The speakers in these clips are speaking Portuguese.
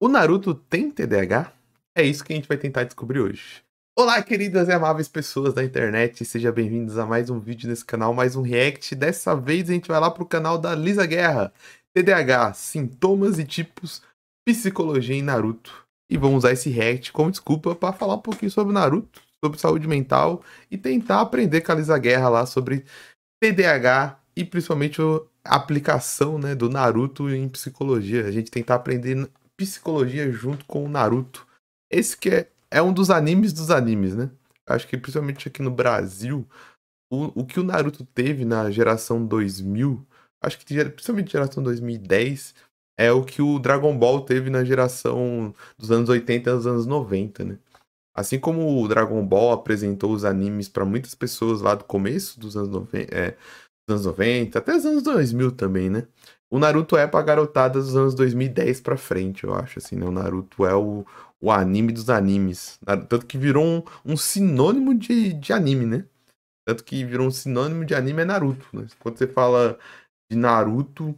O Naruto tem TDAH? É isso que a gente vai tentar descobrir hoje. Olá, queridas e amáveis pessoas da internet, sejam bem-vindos a mais um vídeo nesse canal, mais um react. Dessa vez a gente vai lá pro canal da Lisa Guerra. TDAH, sintomas e tipos, psicologia em Naruto. E vamos usar esse react como desculpa para falar um pouquinho sobre Naruto, sobre saúde mental e tentar aprender com a Lisa Guerra lá sobre TDAH e principalmente a aplicação, né, do Naruto em psicologia. A gente tentar aprender psicologia junto com o Naruto. Esse que é um dos animes, né? Acho que principalmente aqui no Brasil, o que o Naruto teve na geração 2000, acho que principalmente geração 2010, é o que o Dragon Ball teve na geração dos anos 80 aos anos 90, né? Assim como o Dragon Ball apresentou os animes para muitas pessoas lá do começo dos anos 90, até os anos 2000 também, né? O Naruto é pra garotada dos anos 2010 pra frente, eu acho, assim, né? O Naruto é o anime dos animes. Tanto que virou um sinônimo de anime, né? Tanto que virou um sinônimo de anime é Naruto, né? Quando você fala de Naruto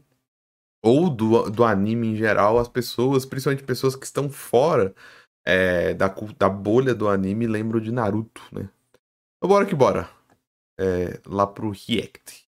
ou do anime em geral, as pessoas, principalmente pessoas que estão fora da bolha do anime, lembram de Naruto, né? Então bora que bora. Lá pro React.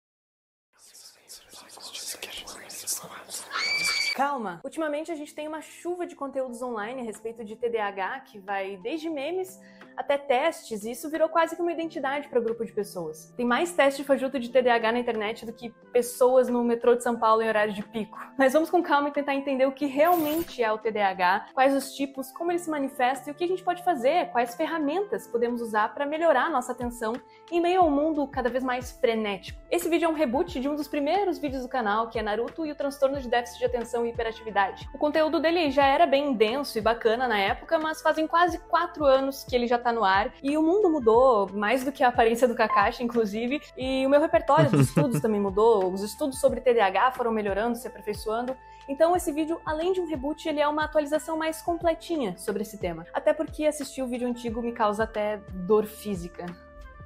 Calma! Ultimamente a gente tem uma chuva de conteúdos online a respeito de TDAH que vai desde memes até testes, e isso virou quase que uma identidade para o grupo de pessoas. Tem mais teste fajuto de TDAH na internet do que pessoas no metrô de São Paulo em horário de pico. Mas vamos com calma e tentar entender o que realmente é o TDAH, quais os tipos, como ele se manifesta e o que a gente pode fazer, quais ferramentas podemos usar para melhorar a nossa atenção em meio ao mundo cada vez mais frenético. Esse vídeo é um reboot de um dos primeiros vídeos do canal, que é Naruto e o transtorno de déficit de atenção e hiperatividade. O conteúdo dele já era bem denso e bacana na época, mas fazem quase 4 anos que ele já tá no ar, e o mundo mudou, mais do que a aparência do Kakashi, inclusive, e o meu repertório de estudos também mudou, os estudos sobre TDAH foram melhorando, se aperfeiçoando. Então esse vídeo, além de um reboot, ele é uma atualização mais completinha sobre esse tema. Até porque assistir o vídeo antigo me causa até dor física.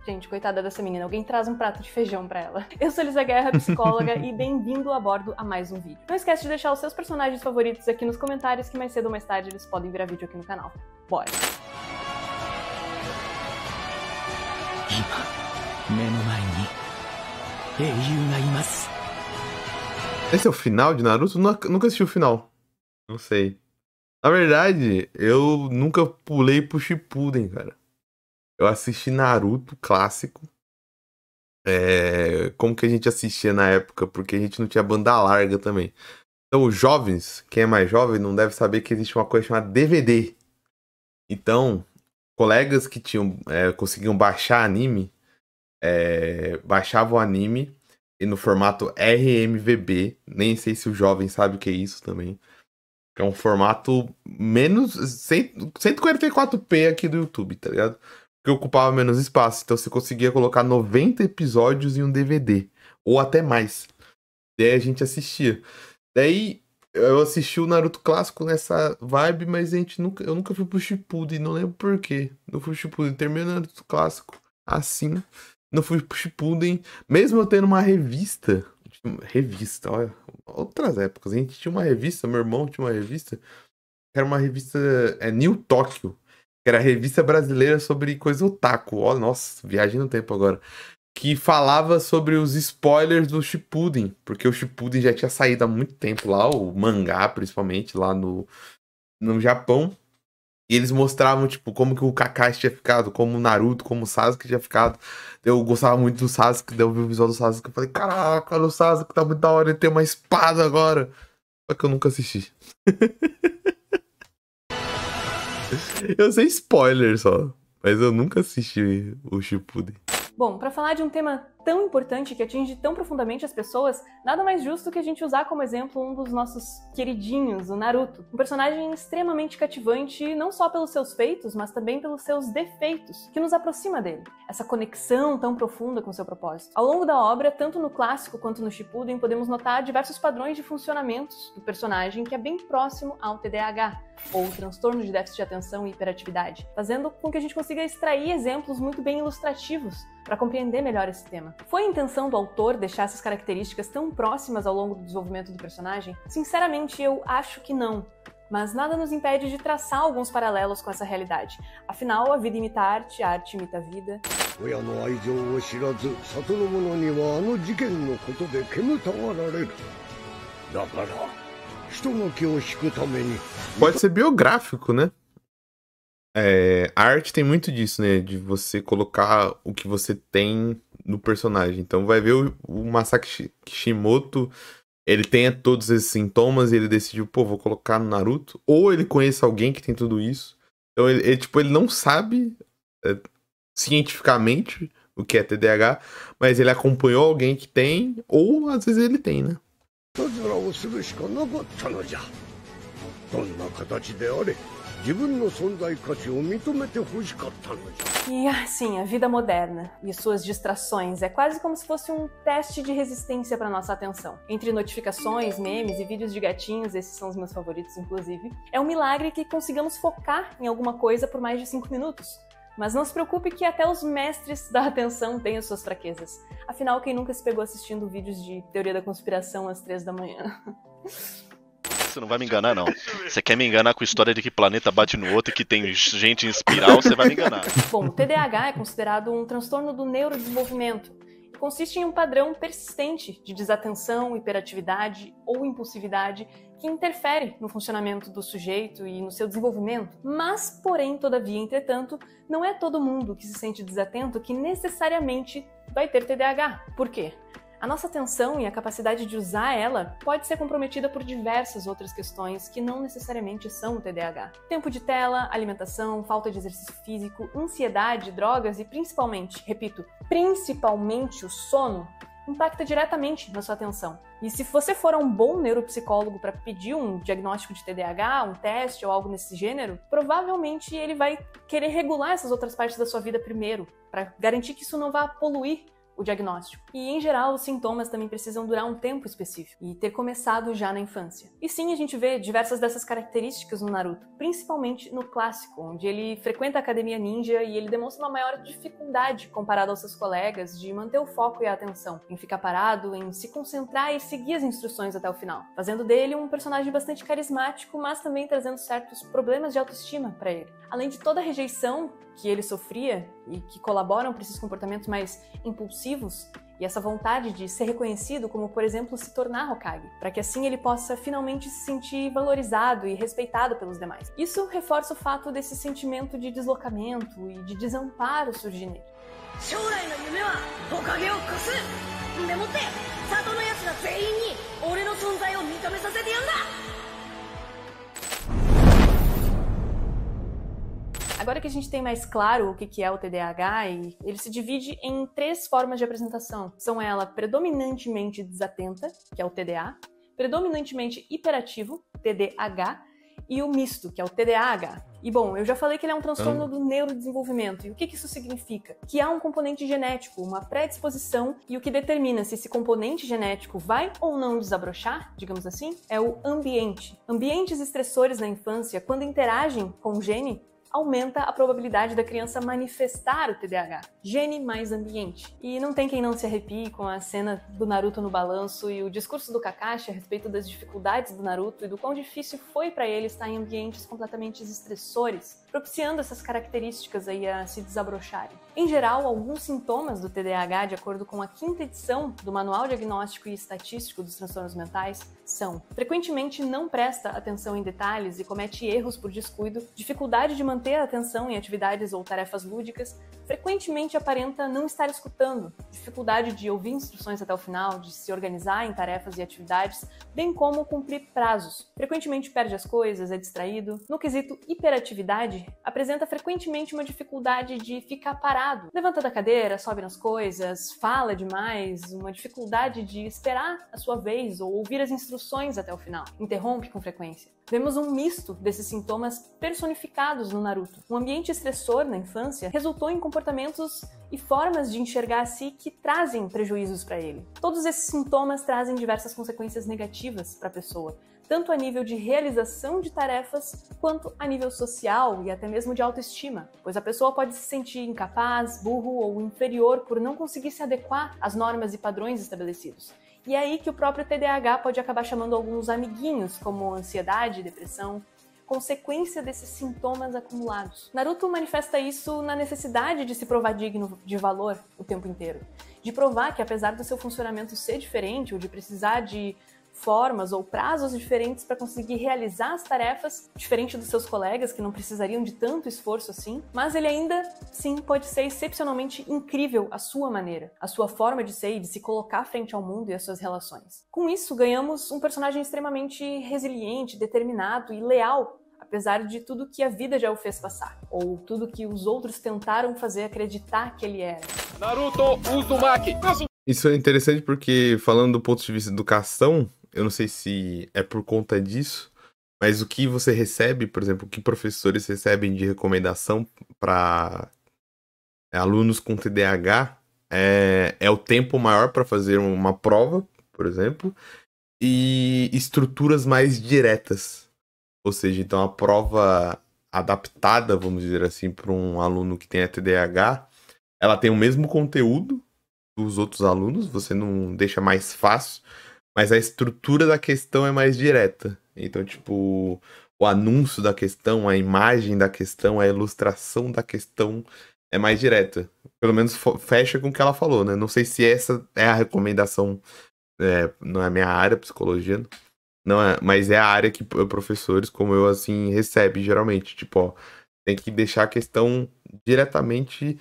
Gente, coitada dessa menina, alguém traz um prato de feijão pra ela. Eu sou Lisa Guerra, psicóloga, e bem-vindo a bordo a mais um vídeo. Não esquece de deixar os seus personagens favoritos aqui nos comentários, que mais cedo ou mais tarde eles podem virar vídeo aqui no canal. Bora! Esse é o final de Naruto? Nunca assisti o final. Não sei. Na verdade, eu nunca pulei pro Shippuden, cara. Eu assisti Naruto clássico. Como que a gente assistia na época? Porque a gente não tinha banda larga também. Então, os jovens, quem é mais jovem, não deve saber que existe uma coisa chamada DVD. Então, colegas que conseguiam baixar anime, baixavam o anime e no formato RMVB. Nem sei se o jovem sabe o que é isso também. Que é um formato menos 144p aqui do YouTube, tá ligado? Que ocupava menos espaço. Então você conseguia colocar 90 episódios em um DVD. Ou até mais. Daí a gente assistia. Daí eu assisti o Naruto clássico nessa vibe, mas eu nunca fui pro Shippuden. Não lembro por quê. Não fui pro Shippuden. Terminei o Naruto clássico assim. Não fui pro Shippuden. Mesmo eu tendo uma revista. Olha. Outras épocas. A gente tinha uma revista. Meu irmão tinha uma revista. Que era uma revista New Tóquio. Que era a revista brasileira sobre coisa otaku. Ó, nossa, viagem no tempo agora. Que falava sobre os spoilers do Shippuden. Porque o Shippuden já tinha saído há muito tempo lá, o mangá, principalmente, lá no Japão. E eles mostravam, tipo, como que o Kakashi tinha ficado, como o Naruto, como o Sasuke tinha ficado. Eu gostava muito do Sasuke, daí eu vi o visual do Sasuke. Eu falei, caraca, o Sasuke tá muito da hora, ele tem uma espada agora. Só que eu nunca assisti. Eu sei spoiler só, mas eu nunca assisti o Shippuden. Bom, para falar de um tema tão importante que atinge tão profundamente as pessoas, nada mais justo que a gente usar como exemplo um dos nossos queridinhos, o Naruto. Um personagem extremamente cativante, não só pelos seus feitos, mas também pelos seus defeitos, que nos aproxima dele. Essa conexão tão profunda com seu propósito. Ao longo da obra, tanto no clássico quanto no Shippuden, podemos notar diversos padrões de funcionamentos do personagem que é bem próximo ao TDAH, ou transtorno de déficit de atenção e hiperatividade, fazendo com que a gente consiga extrair exemplos muito bem ilustrativos para compreender melhor esse tema. Foi a intenção do autor deixar essas características tão próximas ao longo do desenvolvimento do personagem? Sinceramente, eu acho que não. Mas nada nos impede de traçar alguns paralelos com essa realidade. Afinal, a vida imita a arte imita a vida. Pode ser biográfico, né? A arte tem muito disso, né? De você colocar o que você tem no personagem. Então vai ver o Masaaki Kishimoto, ele tem todos esses sintomas e ele decidiu, pô, vou colocar no Naruto. Ou ele conhece alguém que tem tudo isso. Então ele não sabe cientificamente o que é TDAH, mas ele acompanhou alguém que tem, ou às vezes ele tem, né? E assim, a vida moderna e suas distrações é quase como se fosse um teste de resistência para nossa atenção. Entre notificações, memes e vídeos de gatinhos, esses são os meus favoritos inclusive, é um milagre que consigamos focar em alguma coisa por mais de 5 minutos. Mas não se preocupe que até os mestres da atenção têm as suas fraquezas. Afinal, quem nunca se pegou assistindo vídeos de teoria da conspiração às 3 da manhã? Você não vai me enganar, não. Você quer me enganar com a história de que planeta bate no outro e que tem gente em espiral, você vai me enganar. Bom, o TDAH é considerado um transtorno do neurodesenvolvimento. Consiste em um padrão persistente de desatenção, hiperatividade ou impulsividade que interfere no funcionamento do sujeito e no seu desenvolvimento. Mas, porém, todavia, entretanto, não é todo mundo que se sente desatento que necessariamente vai ter TDAH. Por quê? A nossa atenção e a capacidade de usar ela pode ser comprometida por diversas outras questões que não necessariamente são o TDAH. Tempo de tela, alimentação, falta de exercício físico, ansiedade, drogas e principalmente, repito, principalmente o sono, impacta diretamente na sua atenção. E se você for a um bom neuropsicólogo para pedir um diagnóstico de TDAH, um teste ou algo nesse gênero, provavelmente ele vai querer regular essas outras partes da sua vida primeiro, para garantir que isso não vá poluir o diagnóstico. E, em geral, os sintomas também precisam durar um tempo específico e ter começado já na infância. E sim, a gente vê diversas dessas características no Naruto, principalmente no clássico, onde ele frequenta a academia ninja e ele demonstra uma maior dificuldade comparado aos seus colegas de manter o foco e a atenção, em ficar parado, em se concentrar e seguir as instruções até o final, fazendo dele um personagem bastante carismático, mas também trazendo certos problemas de autoestima para ele. Além de toda a rejeição que ele sofria e que colaboram para esses comportamentos mais impulsivos e essa vontade de ser reconhecido, como por exemplo se tornar Hokage, para que assim ele possa finalmente se sentir valorizado e respeitado pelos demais. Isso reforça o fato desse sentimento de deslocamento e de desamparo surgir nele. Agora que a gente tem mais claro o que é o TDAH, ele se divide em 3 formas de apresentação. São ela predominantemente desatenta, que é o TDA, predominantemente hiperativo, TDAH, e o misto, que é o TDAH. E bom, eu já falei que ele é um transtorno do neurodesenvolvimento. E o que isso significa? Que há um componente genético, uma predisposição, e o que determina se esse componente genético vai ou não desabrochar, digamos assim, é o ambiente. Ambientes estressores na infância, quando interagem com o gene, aumenta a probabilidade da criança manifestar o TDAH. Gene mais ambiente. E não tem quem não se arrepie com a cena do Naruto no balanço e o discurso do Kakashi a respeito das dificuldades do Naruto e do quão difícil foi para ele estar em ambientes completamente estressores, propiciando essas características aí a se desabrocharem. Em geral, alguns sintomas do TDAH, de acordo com a 5ª edição do Manual Diagnóstico e Estatístico dos Transtornos Mentais, são: frequentemente não presta atenção em detalhes e comete erros por descuido, dificuldade de manter a atenção em atividades ou tarefas lúdicas, frequentemente aparenta não estar escutando, dificuldade de ouvir instruções até o final, de se organizar em tarefas e atividades, bem como cumprir prazos. Frequentemente perde as coisas, é distraído. No quesito hiperatividade, apresenta frequentemente uma dificuldade de ficar parado. Levanta da cadeira, sobe nas coisas, fala demais, uma dificuldade de esperar a sua vez ou ouvir as instruções até o final. Interrompe com frequência. Vemos um misto desses sintomas personificados no Naruto. Um ambiente estressor na infância resultou em comportamentos e formas de enxergar a si que trazem prejuízos para ele. Todos esses sintomas trazem diversas consequências negativas para a pessoa, tanto a nível de realização de tarefas, quanto a nível social e até mesmo de autoestima, pois a pessoa pode se sentir incapaz, burro ou inferior por não conseguir se adequar às normas e padrões estabelecidos. E é aí que o próprio TDAH pode acabar chamando alguns amiguinhos, como ansiedade, depressão consequência desses sintomas acumulados. Naruto manifesta isso na necessidade de se provar digno de valor o tempo inteiro. De provar que, apesar do seu funcionamento ser diferente, ou de precisar de formas ou prazos diferentes para conseguir realizar as tarefas, diferente dos seus colegas que não precisariam de tanto esforço assim, mas ele ainda, sim, pode ser excepcionalmente incrível à sua maneira, a sua forma de ser e de se colocar frente ao mundo e às suas relações. Com isso, ganhamos um personagem extremamente resiliente, determinado e leal, apesar de tudo que a vida já o fez passar, ou tudo que os outros tentaram fazer acreditar que ele era. Naruto Uzumaki! Isso é interessante porque, falando do ponto de vista de educação, eu não sei se é por conta disso, mas o que você recebe, por exemplo, o que professores recebem de recomendação para alunos com TDAH é o tempo maior para fazer uma prova, por exemplo, e estruturas mais diretas. Ou seja, então a prova adaptada, vamos dizer assim, para um aluno que tem TDAH, ela tem o mesmo conteúdo dos outros alunos, você não deixa mais fácil, mas a estrutura da questão é mais direta. Então, tipo, o anúncio da questão, a imagem da questão, a ilustração da questão é mais direta. Pelo menos fecha com o que ela falou, né? Não sei se essa é a recomendação, não é a minha área, psicologia, não é, mas é a área que professores como eu, assim, recebem geralmente. Tipo, ó, tem que deixar a questão diretamente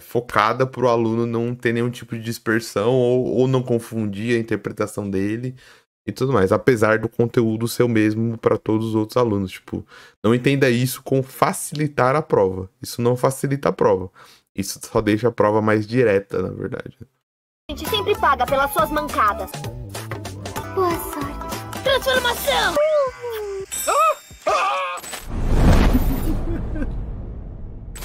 focada para o aluno não ter nenhum tipo de dispersão ou não confundir a interpretação dele e tudo mais, apesar do conteúdo ser o mesmo para todos os outros alunos. Tipo, não entenda isso com facilitar a prova. Isso não facilita a prova. Isso só deixa a prova mais direta, na verdade. A gente sempre paga pelas suas mancadas. Boa sorte. Transformação!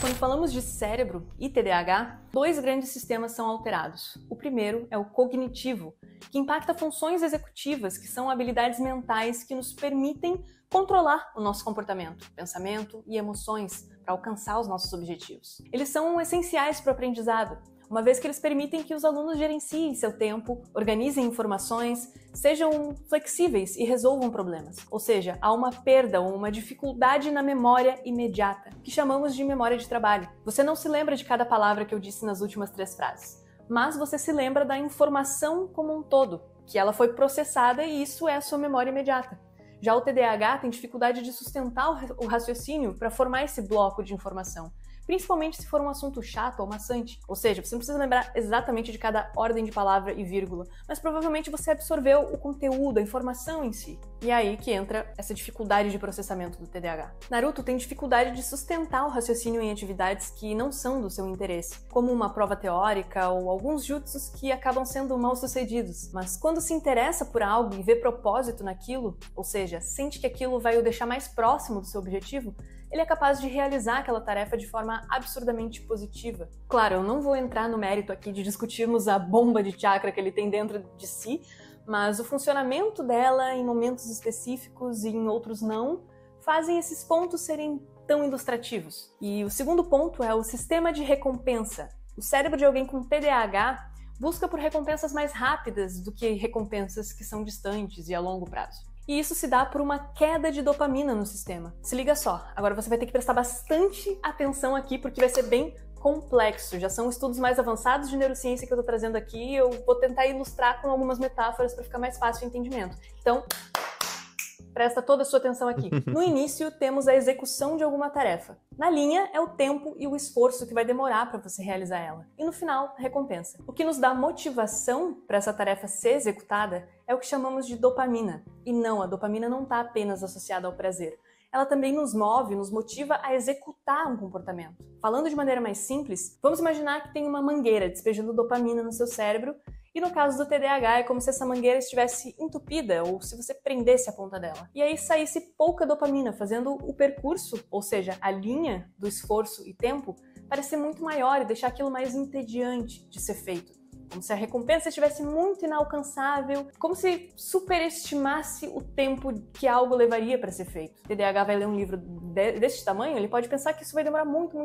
Quando falamos de cérebro e TDAH, dois grandes sistemas são alterados. O primeiro é o cognitivo, que impacta funções executivas, que são habilidades mentais que nos permitem controlar o nosso comportamento, pensamento e emoções para alcançar os nossos objetivos. Eles são essenciais para o aprendizado, uma vez que eles permitem que os alunos gerenciem seu tempo, organizem informações, sejam flexíveis e resolvam problemas. Ou seja, há uma perda ou uma dificuldade na memória imediata, que chamamos de memória de trabalho. Você não se lembra de cada palavra que eu disse nas últimas 3 frases, mas você se lembra da informação como um todo, que ela foi processada e isso é a sua memória imediata. Já o TDAH tem dificuldade de sustentar o raciocínio para formar esse bloco de informação, principalmente se for um assunto chato ou maçante. Ou seja, você não precisa lembrar exatamente de cada ordem de palavra e vírgula, mas provavelmente você absorveu o conteúdo, a informação em si. E é aí que entra essa dificuldade de processamento do TDAH. Naruto tem dificuldade de sustentar o raciocínio em atividades que não são do seu interesse, como uma prova teórica ou alguns jutsus que acabam sendo mal sucedidos. Mas quando se interessa por algo e vê propósito naquilo, ou seja, sente que aquilo vai o deixar mais próximo do seu objetivo, ele é capaz de realizar aquela tarefa de forma absurdamente positiva. Claro, eu não vou entrar no mérito aqui de discutirmos a bomba de chakra que ele tem dentro de si, mas o funcionamento dela em momentos específicos e em outros não, fazem esses pontos serem tão ilustrativos. E o segundo ponto é o sistema de recompensa. O cérebro de alguém com TDAH busca por recompensas mais rápidas do que recompensas que são distantes e a longo prazo. E isso se dá por uma queda de dopamina no sistema. Se liga só, agora você vai ter que prestar bastante atenção aqui porque vai ser bem complexo. Já são estudos mais avançados de neurociência que eu tô trazendo aqui e eu vou tentar ilustrar com algumas metáforas para ficar mais fácil o entendimento. Então, presta toda a sua atenção aqui. No início, temos a execução de alguma tarefa. Na linha, é o tempo e o esforço que vai demorar para você realizar ela. E no final, a recompensa. O que nos dá motivação para essa tarefa ser executada é o que chamamos de dopamina. E não, a dopamina não está apenas associada ao prazer. Ela também nos move, nos motiva a executar um comportamento. Falando de maneira mais simples, vamos imaginar que tem uma mangueira despejando dopamina no seu cérebro. E no caso do TDAH é como se essa mangueira estivesse entupida ou se você prendesse a ponta dela. E aí saísse pouca dopamina, fazendo o percurso, ou seja, a linha do esforço e tempo, parecer muito maior e deixar aquilo mais entediante de ser feito. como se a recompensa estivesse muito inalcançável, como se superestimasse o tempo que algo levaria para ser feito. O TDAH vai ler um livro desse tamanho, ele pode pensar que isso vai demorar muito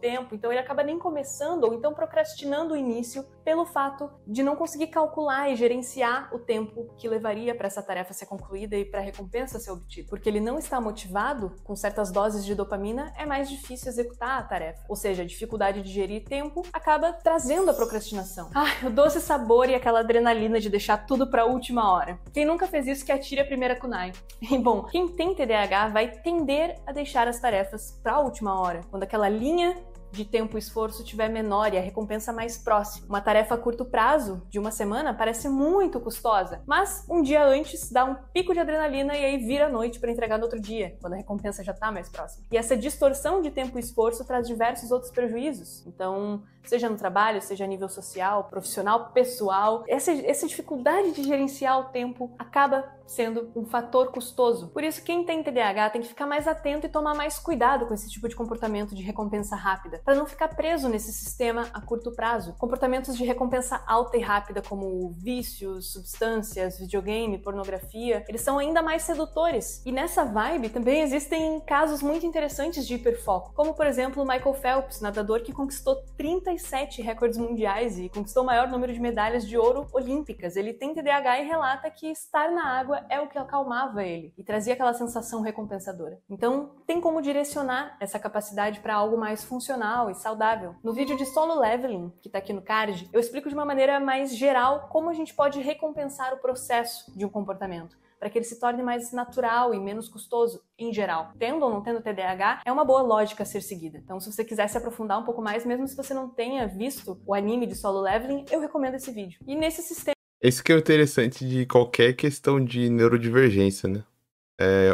tempo, então ele acaba nem começando ou então procrastinando o início pelo fato de não conseguir calcular e gerenciar o tempo que levaria para essa tarefa ser concluída e para a recompensa ser obtida. Porque ele não está motivado, com certas doses de dopamina, é mais difícil executar a tarefa. Ou seja, a dificuldade de gerir tempo acaba trazendo a procrastinação. O doce sabor e aquela adrenalina de deixar tudo para a última hora. Quem nunca fez isso que atire a primeira kunai. E bom, quem tem TDAH vai tender a deixar as tarefas para a última hora, quando aquela linha de tempo e esforço tiver menor e a recompensa mais próxima. Uma tarefa a curto prazo, de uma semana, parece muito custosa, mas um dia antes dá um pico de adrenalina e aí vira a noite para entregar no outro dia, quando a recompensa já está mais próxima. E essa distorção de tempo e esforço traz diversos outros prejuízos. Então, seja no trabalho, seja a nível social, profissional, pessoal, essa dificuldade de gerenciar o tempo acaba sendo um fator custoso. Por isso, quem tem TDAH tem que ficar mais atento e tomar mais cuidado com esse tipo de comportamento de recompensa rápida, para não ficar preso nesse sistema a curto prazo. Comportamentos de recompensa alta e rápida, como vícios, substâncias, videogame, pornografia, eles são ainda mais sedutores. E nessa vibe também existem casos muito interessantes de hiperfoco, como por exemplo o Michael Phelps, nadador que conquistou 37 recordes mundiais e conquistou o maior número de medalhas de ouro olímpicas. Ele tem TDAH e relata que estar na água é o que acalmava ele e trazia aquela sensação recompensadora. Então, tem como direcionar essa capacidade para algo mais funcional e saudável. No vídeo de Solo Leveling, que tá aqui no card, eu explico de uma maneira mais geral como a gente pode recompensar o processo de um comportamento, para que ele se torne mais natural e menos custoso em geral. Tendo ou não tendo TDAH, é uma boa lógica a ser seguida. Então, se você quiser se aprofundar um pouco mais, mesmo se você não tenha visto o anime de Solo Leveling, eu recomendo esse vídeo. E nesse sistema... Esse que é o interessante de qualquer questão de neurodivergência, né?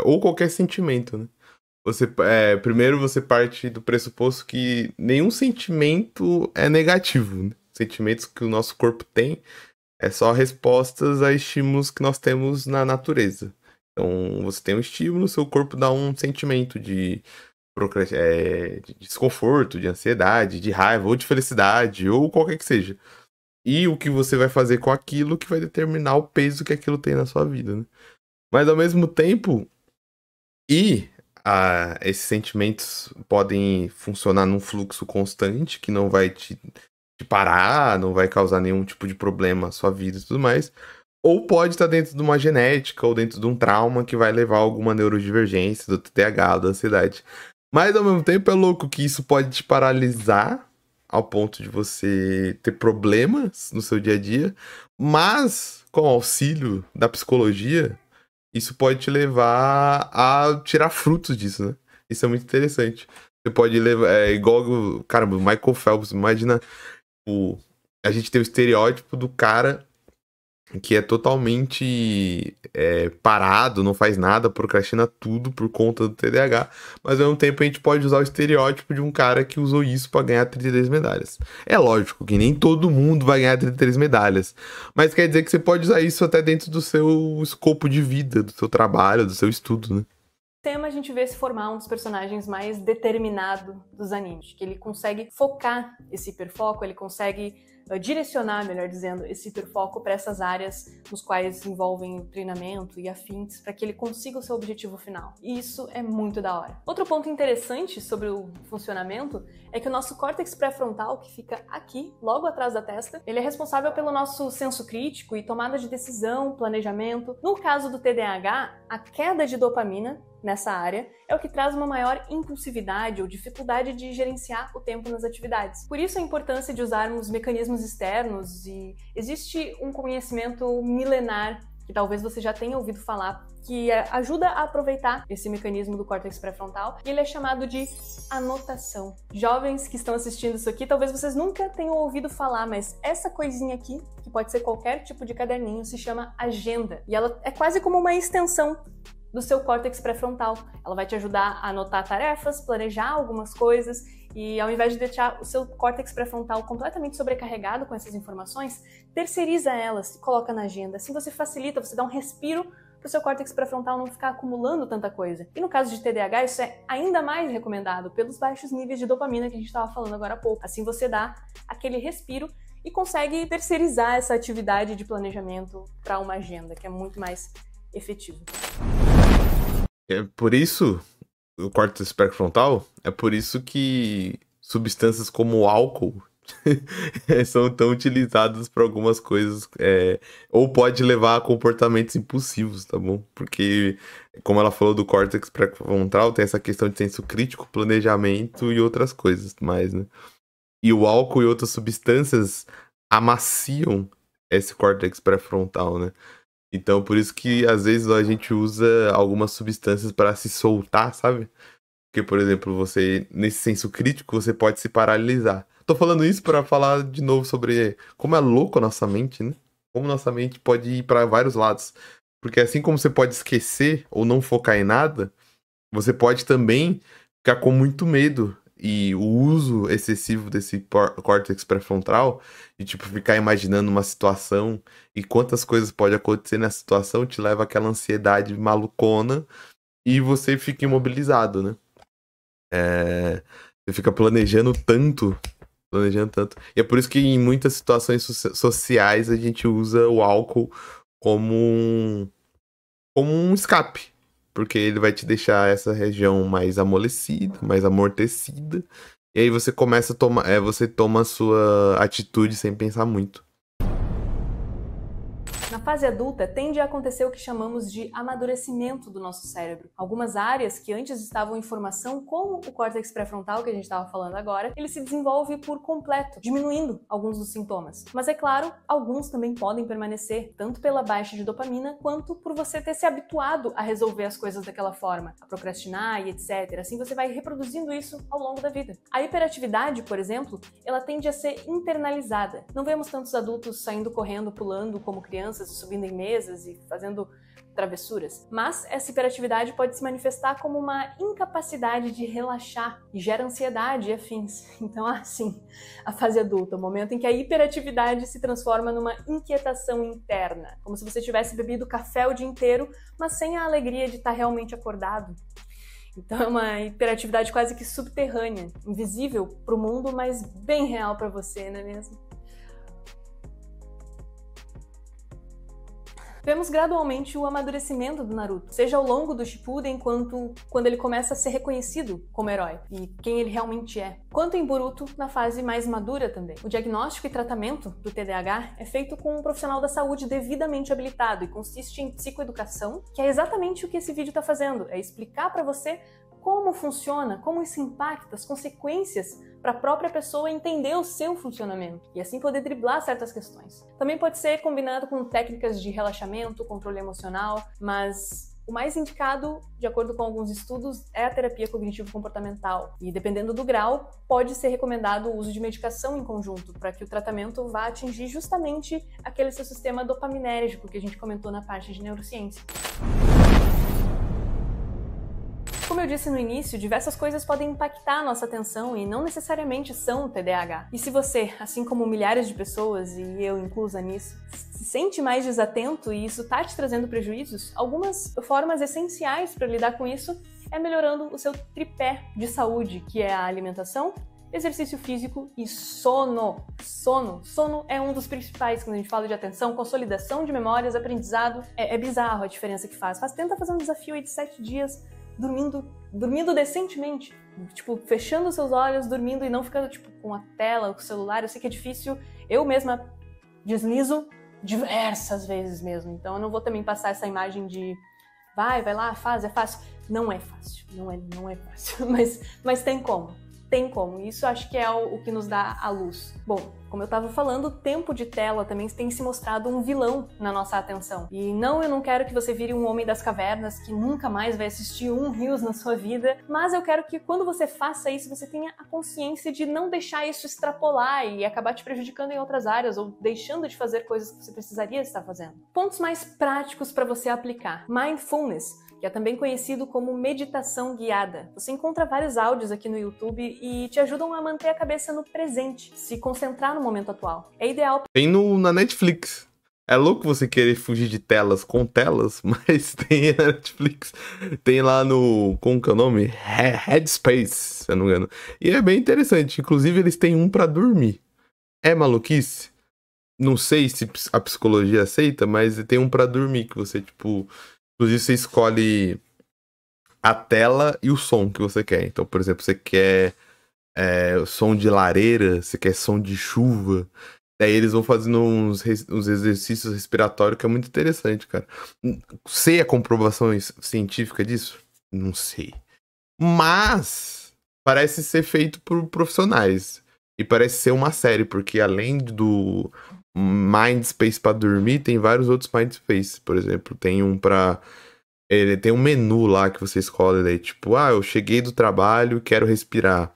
Ou qualquer sentimento, né? Primeiro você parte do pressuposto que nenhum sentimento é negativo, né? Sentimentos que o nosso corpo tem é só respostas a estímulos que nós temos na natureza. Então, você tem um estímulo, seu corpo dá um sentimento de desconforto, de ansiedade, de raiva, ou de felicidade, ou qualquer que seja. E o que você vai fazer com aquilo que vai determinar o peso que aquilo tem na sua vida, né? Mas, ao mesmo tempo, esses sentimentos podem funcionar num fluxo constante, que não vai te parar, não vai causar nenhum tipo de problema à sua vida e tudo mais. Ou pode estar dentro de uma genética ou dentro de um trauma que vai levar a alguma neurodivergência, do TDAH, da ansiedade. Mas, ao mesmo tempo, é louco que isso pode te paralisar ao ponto de você ter problemas no seu dia a dia, mas, com o auxílio da psicologia, isso pode te levar a tirar frutos disso, né? Isso é muito interessante. Você pode levar... igual... Caramba, o Michael Phelps, imagina... a gente tem o estereótipo do cara que é totalmente parado, não faz nada, procrastina tudo por conta do TDAH, mas ao mesmo tempo a gente pode usar o estereótipo de um cara que usou isso pra ganhar 33 medalhas. É lógico que nem todo mundo vai ganhar 33 medalhas, mas quer dizer que você pode usar isso até dentro do seu escopo de vida, do seu trabalho, do seu estudo, né? A gente vê se formar um dos personagens mais determinados dos animes, que ele consegue focar esse hiperfoco, ele consegue direcionar, melhor dizendo, esse hiperfoco para essas áreas nos quais envolvem o treinamento e afins, para que ele consiga o seu objetivo final. E isso é muito da hora. Outro ponto interessante sobre o funcionamento é que o nosso córtex pré-frontal, que fica aqui, logo atrás da testa, ele é responsável pelo nosso senso crítico e tomada de decisão, planejamento. No caso do TDAH, a queda de dopamina nessa área é o que traz uma maior impulsividade ou dificuldade de gerenciar o tempo nas atividades. Por isso a importância de usarmos mecanismos externos, e existe um conhecimento milenar que talvez você já tenha ouvido falar, que ajuda a aproveitar esse mecanismo do córtex pré-frontal, e ele é chamado de anotação. Jovens que estão assistindo isso aqui, talvez vocês nunca tenham ouvido falar, mas essa coisinha aqui, que pode ser qualquer tipo de caderninho, se chama agenda, e ela é quase como uma extensão do seu córtex pré-frontal. Ela vai te ajudar a anotar tarefas, planejar algumas coisas, e ao invés de deixar o seu córtex pré-frontal completamente sobrecarregado com essas informações, terceiriza elas e coloca na agenda. Assim você facilita, você dá um respiro para o seu córtex pré-frontal não ficar acumulando tanta coisa. E no caso de TDAH, isso é ainda mais recomendado pelos baixos níveis de dopamina que a gente estava falando agora há pouco. Assim você dá aquele respiro e consegue terceirizar essa atividade de planejamento para uma agenda, que é muito mais efetivo. É por isso, o córtex pré-frontal, é por isso que substâncias como o álcool são tão utilizadas para algumas coisas, ou pode levar a comportamentos impulsivos, tá bom? Porque, como ela falou do córtex pré-frontal, tem essa questão de senso crítico, planejamento e outras coisas mais, né? E o álcool e outras substâncias amaciam esse córtex pré-frontal, né? Então, por isso que às vezes a gente usa algumas substâncias para se soltar, sabe? Porque, por exemplo, você, nesse senso crítico, você pode se paralisar. Tô falando isso para falar de novo sobre como é louco a nossa mente, né? Como nossa mente pode ir para vários lados. Porque assim como você pode esquecer ou não focar em nada, você pode também ficar com muito medo. E o uso excessivo desse córtex pré-frontal, de tipo, ficar imaginando uma situação e quantas coisas podem acontecer nessa situação, te leva àquela ansiedade malucona e você fica imobilizado, né? Você fica planejando tanto. E é por isso que em muitas situações sociais a gente usa o álcool como um escape. Porque ele vai te deixar essa região mais amolecida, mais amortecida. E aí você começa a tomar. Você toma a sua atitude sem pensar muito. Na fase adulta, tende a acontecer o que chamamos de amadurecimento do nosso cérebro. Algumas áreas que antes estavam em formação, como o córtex pré-frontal, que a gente estava falando agora, ele se desenvolve por completo, diminuindo alguns dos sintomas. Mas é claro, alguns também podem permanecer, tanto pela baixa de dopamina, quanto por você ter se habituado a resolver as coisas daquela forma, a procrastinar e etc. Assim você vai reproduzindo isso ao longo da vida. A hiperatividade, por exemplo, ela tende a ser internalizada. Não vemos tantos adultos saindo correndo, pulando como crianças, subindo em mesas e fazendo travessuras. Mas essa hiperatividade pode se manifestar como uma incapacidade de relaxar e gera ansiedade e afins. Então, sim, a fase adulta, o momento em que a hiperatividade se transforma numa inquietação interna, como se você tivesse bebido café o dia inteiro, mas sem a alegria de estar realmente acordado. Então é uma hiperatividade quase que subterrânea, invisível para o mundo, mas bem real para você, não é mesmo? Vemos gradualmente o amadurecimento do Naruto, seja ao longo do Shippuden, quando ele começa a ser reconhecido como herói e quem ele realmente é, quanto em Boruto, na fase mais madura também. O diagnóstico e tratamento do TDAH é feito com um profissional da saúde devidamente habilitado e consiste em psicoeducação, que é exatamente o que esse vídeo está fazendo, é explicar para você como funciona, como isso impacta, as consequências para a própria pessoa entender o seu funcionamento e assim poder driblar certas questões. Também pode ser combinado com técnicas de relaxamento, controle emocional, mas o mais indicado, de acordo com alguns estudos, é a terapia cognitivo-comportamental. E dependendo do grau, pode ser recomendado o uso de medicação em conjunto para que o tratamento vá atingir justamente aquele seu sistema dopaminérgico que a gente comentou na parte de neurociência. Como eu disse no início, diversas coisas podem impactar a nossa atenção e não necessariamente são o TDAH. E se você, assim como milhares de pessoas, e eu inclusa nisso, se sente mais desatento e isso tá te trazendo prejuízos, algumas formas essenciais para lidar com isso é melhorando o seu tripé de saúde, que é a alimentação, exercício físico e sono. Sono é um dos principais quando a gente fala de atenção, consolidação de memórias, aprendizado. É bizarro a diferença que faz. Tenta fazer um desafio aí de 7 dias dormindo decentemente, tipo, fechando os seus olhos, dormindo e não ficando, tipo, com a tela, com o celular. Eu sei que é difícil, eu mesma deslizo diversas vezes mesmo, então eu não vou também passar essa imagem de vai lá, faz, é fácil. Não é fácil, não é fácil, mas tem como. Isso acho que é o que nos dá a luz. Bom, como eu estava falando, o tempo de tela também tem se mostrado um vilão na nossa atenção. E não, eu não quero que você vire um homem das cavernas que nunca mais vai assistir um Reels na sua vida, mas eu quero que quando você faça isso, você tenha a consciência de não deixar isso extrapolar e acabar te prejudicando em outras áreas ou deixando de fazer coisas que você precisaria estar fazendo. Pontos mais práticos para você aplicar. Mindfulness, que é também conhecido como meditação guiada. Você encontra vários áudios aqui no YouTube e te ajudam a manter a cabeça no presente, se concentrar no momento atual. É ideal... Tem na Netflix. É louco você querer fugir de telas com telas, mas tem na Netflix. Tem lá no... como que é o nome? Headspace, se eu não me engano. E é bem interessante. Inclusive, eles têm um pra dormir. É maluquice? não sei se a psicologia aceita, mas tem um pra dormir que você, tipo... Inclusive, você escolhe a tela e o som que você quer. Então, por exemplo, você quer som de lareira, você quer som de chuva. Daí eles vão fazendo uns exercícios respiratórios que é muito interessante, cara. Sei a comprovação científica disso? Não sei. Mas parece ser feito por profissionais. E parece ser uma série, porque além do Mindspace pra dormir, tem vários outros Mindspace. Por exemplo, tem um pra... Ele tem um menu lá que você escolhe, daí, tipo, eu cheguei do trabalho, quero respirar.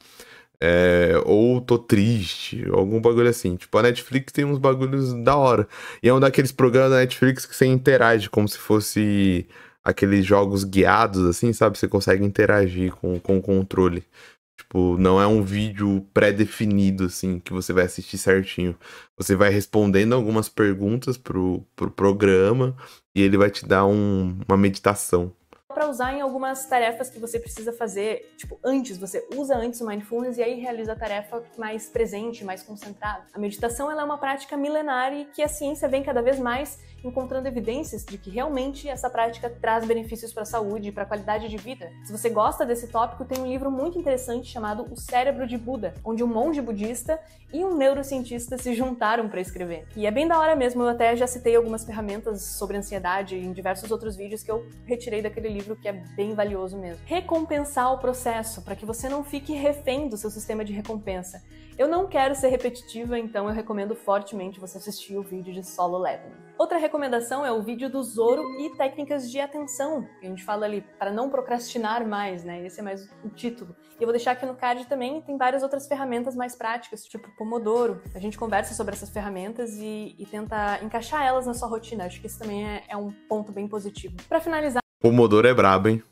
Ou tô triste, algum bagulho assim. Tipo, a Netflix tem uns bagulhos da hora. E é um daqueles programas da Netflix que você interage, como se fosse aqueles jogos guiados, assim, sabe? Você consegue interagir com o controle. Tipo, não é um vídeo pré-definido, assim, que você vai assistir certinho. Você vai respondendo algumas perguntas pro programa e ele vai te dar uma meditação. Para usar em algumas tarefas que você precisa fazer, tipo, você usa antes o Mindfulness e aí realiza a tarefa mais presente, mais concentrada. A meditação, ela é uma prática milenar e que a ciência vem cada vez mais encontrando evidências de que realmente essa prática traz benefícios para a saúde e para a qualidade de vida. Se você gosta desse tópico, tem um livro muito interessante chamado O Cérebro de Buda, onde um monge budista e um neurocientista se juntaram para escrever. E é bem da hora mesmo, eu até já citei algumas ferramentas sobre ansiedade em diversos outros vídeos que eu retirei daquele livro, que é bem valioso mesmo. Recompensar o processo, para que você não fique refém do seu sistema de recompensa. Eu não quero ser repetitiva, então eu recomendo fortemente você assistir o vídeo de Solo Leveling. Outra recomendação é o vídeo do Zoro e técnicas de atenção, que a gente fala ali, para não procrastinar mais, né? Esse é mais o título. E eu vou deixar aqui no card também, tem várias outras ferramentas mais práticas, tipo Pomodoro. A gente conversa sobre essas ferramentas e tenta encaixar elas na sua rotina. Acho que isso também é um ponto bem positivo. Para finalizar... Pomodoro é brabo, hein?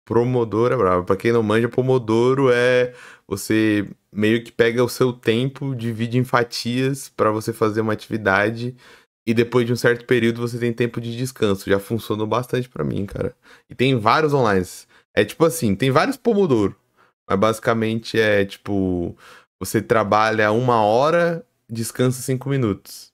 Pomodoro é brabo. Pra quem não manja, Pomodoro é... Você meio que pega o seu tempo, divide em fatias pra você fazer uma atividade e depois de um certo período você tem tempo de descanso. Já funcionou bastante pra mim, cara. E tem vários online. É tipo assim, tem vários Pomodoro. Mas basicamente é tipo... Você trabalha 1 hora, descansa 5 minutos.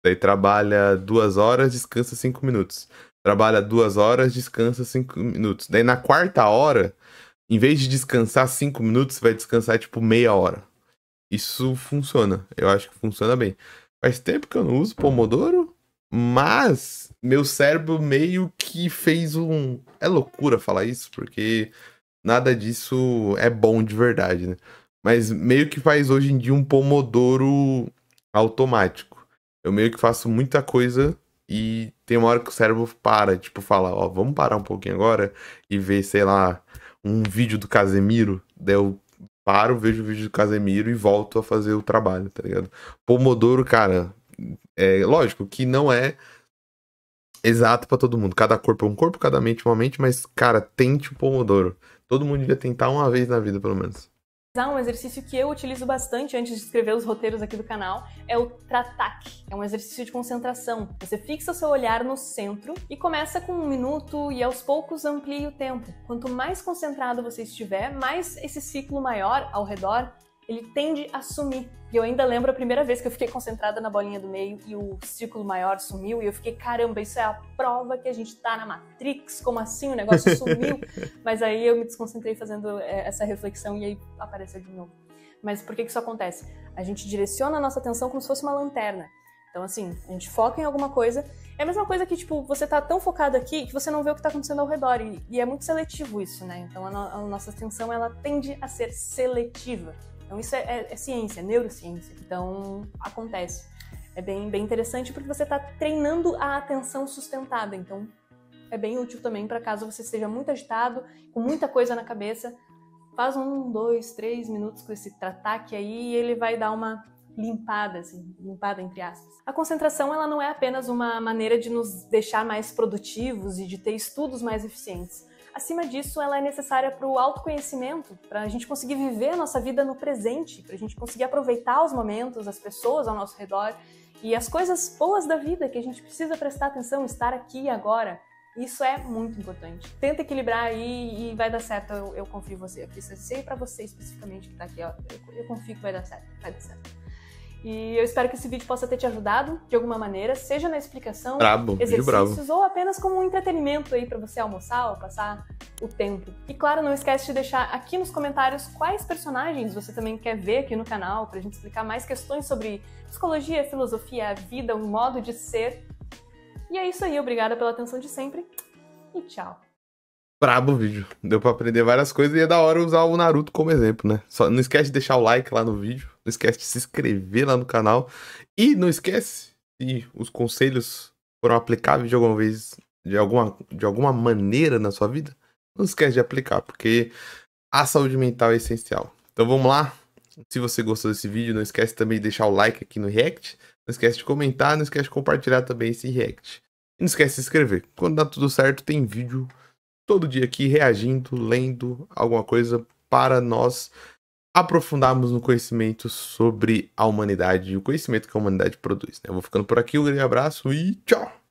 Daí trabalha 2 horas, descansa 5 minutos. Trabalha 2 horas, descansa 5 minutos. Daí na 4ª hora, em vez de descansar 5 minutos, você vai descansar tipo meia hora. Isso funciona. Eu acho que funciona bem. Faz tempo que eu não uso Pomodoro, mas meu cérebro meio que fez um... É loucura falar isso, porque nada disso é bom de verdade, né? Mas meio que faz hoje em dia um Pomodoro automático. Eu meio que faço muita coisa e tem uma hora que o cérebro para, tipo, fala, vamos parar um pouquinho agora e ver, sei lá, um vídeo do Casemiro. Daí eu paro, vejo o vídeo do Casemiro e volto a fazer o trabalho, tá ligado? Pomodoro, cara, é lógico que não é exato pra todo mundo. Cada corpo é um corpo, cada mente é uma mente, mas, cara, tente o Pomodoro. Todo mundo devia tentar uma vez na vida, pelo menos. Um exercício que eu utilizo bastante antes de escrever os roteiros aqui do canal é o Tratak. É um exercício de concentração. Você fixa o seu olhar no centro e começa com 1 minuto e aos poucos amplie o tempo. Quanto mais concentrado você estiver, mais esse ciclo maior ao redor ele tende a sumir. E eu ainda lembro a primeira vez que eu fiquei concentrada na bolinha do meio e o círculo maior sumiu, e eu fiquei, caramba, isso é a prova que a gente tá na Matrix, como assim o negócio sumiu? Mas aí eu me desconcentrei fazendo essa reflexão e aí apareceu de novo. Mas por que isso acontece? A gente direciona a nossa atenção como se fosse uma lanterna. Então, assim, a gente foca em alguma coisa. É a mesma coisa que, tipo, você tá tão focado aqui que você não vê o que tá acontecendo ao redor. E é muito seletivo isso, né? Então, a nossa atenção, ela tende a ser seletiva. Então, isso é ciência, é neurociência. Então, acontece. É bem interessante porque você tá treinando a atenção sustentada. Então, é bem útil também para caso você esteja muito agitado, com muita coisa na cabeça. Faz 1, 2, 3 minutos com esse Tratak aí e ele vai dar uma limpada, assim, limpada entre aspas. A concentração, ela não é apenas uma maneira de nos deixar mais produtivos e de ter estudos mais eficientes. Acima disso, ela é necessária para o autoconhecimento, para a gente conseguir viver a nossa vida no presente, para a gente conseguir aproveitar os momentos, as pessoas ao nosso redor e as coisas boas da vida que a gente precisa prestar atenção, estar aqui e agora. Isso é muito importante. Tenta equilibrar aí e vai dar certo, eu confio em você. Eu sei para você especificamente que tá aqui, ó, eu confio que vai dar certo, vai dar certo. E eu espero que esse vídeo possa ter te ajudado de alguma maneira, seja na explicação, Brabo, vídeo brabo. exercícios ou apenas como um entretenimento aí pra você almoçar ou passar o tempo. E claro, não esquece de deixar aqui nos comentários quais personagens você também quer ver aqui no canal, pra gente explicar mais questões sobre psicologia, filosofia, a vida, o modo de ser. E é isso aí, obrigada pela atenção de sempre e tchau. Brabo o vídeo. Deu pra aprender várias coisas e é da hora usar o Naruto como exemplo, né? Só não esquece de deixar o like lá no vídeo. Não esquece de se inscrever lá no canal. E não esquece, se os conselhos foram aplicáveis de alguma vez, de alguma maneira na sua vida, não esquece de aplicar, porque a saúde mental é essencial. Então vamos lá. Se você gostou desse vídeo, não esquece também de deixar o like aqui no react. Não esquece de comentar, não esquece de compartilhar também esse react. E não esquece de se inscrever. Quando dá tudo certo, tem vídeo todo dia aqui reagindo, lendo alguma coisa para nós aprofundarmos no conhecimento sobre a humanidade e o conhecimento que a humanidade produz, né? Eu vou ficando por aqui, um grande abraço e tchau!